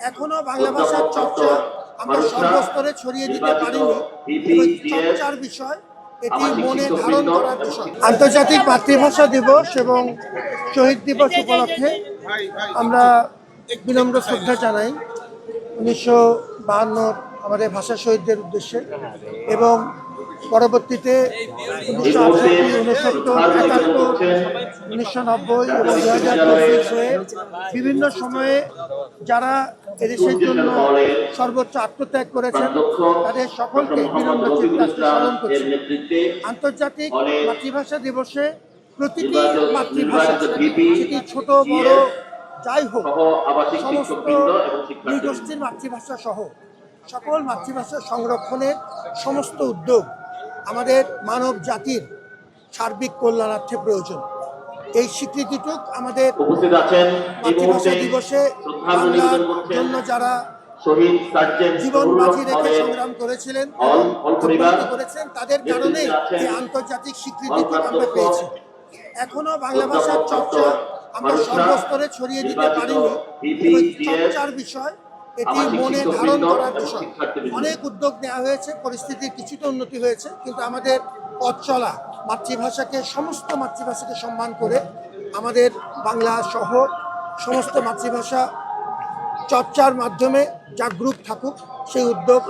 এখনো বাংলা ভাষার চর্চা আমরা সর্বস্তরে ছড়িয়ে দিতে পারিনি। চর্চার বিষয়, এটি মনে ধারণ করার বিষয়। আন্তর্জাতিক মাতৃভাষা দিবস এবং শহীদ দিবস উপলক্ষে আমরা বিনম্র শ্রদ্ধা জানাই 1952 আমাদের ভাষা শহীদদের উদ্দেশ্যে, এবং পরবর্তীতে 1968, 1969, 1971, 1990 এবং 2024 হয়ে বিভিন্ন সময়ে যারা এদেশের জন্য সর্বোচ্চ আত্মত্যাগ করেছেন তাদের সকলকে বিনম্র চিত্তাস্তে স্মরণ করছি। আন্তর্জাতিক মাতৃভাষা দিবসে প্রতিটি মাতৃভাষা, সেটি ছোট বড় যাই হোক, সমস্ত নৃগোষ্ঠীর মাতৃভাষা সহ সকল মাতৃভাষা সংরক্ষণের সমস্ত উদ্যোগ আমাদের মানব জাতির সার্বিক কল্যাণার্থে প্রয়োজন। এই স্বীকৃতিটুক আমাদের মাতৃভাষা দিবসে বাংলার জন্য যারা জীবন বাজি রেখে সংগ্রাম করেছিলেন, করেছেন, তাদের কারণে এই আন্তর্জাতিক স্বীকৃতিটুক আমরা পেয়েছি। এখনো বাংলা ভাষার চর্চা আমরা সর্বস্তরে ছড়িয়ে দিতে পারিনি। চর্চার বিষয়, এটি মনে ধারণ করার বিষয়। অনেক উদ্যোগ নেওয়া হয়েছে, পরিস্থিতির কিছুটা উন্নতি হয়েছে, কিন্তু আমাদের পথ চলা মাতৃভাষাকে, সমস্ত মাতৃভাষাকে সম্মান করে আমাদের বাংলা সহ সমস্ত মাতৃভাষা চর্চার মাধ্যমে জাগরুক থাকুক, সেই উদ্যোগ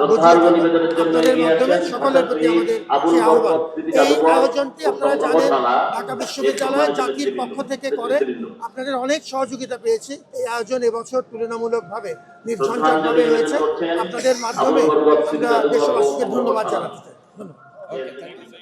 আপনাদের মাধ্যমে সকলের প্রতি আমাদের সেই আহ্বান। এই আয়োজনটি আপনারা জানেন ঢাকা বিশ্ববিদ্যালয় জাতির পক্ষ থেকে করে, আপনাদের অনেক সহযোগিতা পেয়েছি। এই আয়োজন এবছর তুলনামূলকভাবে নির্ঝঞ্ঝাটভাবে হয়েছে। আপনাদের মাধ্যমে আমরা দেশবাসীকে ধন্যবাদ জানাতে চাই। ধন্যবাদ।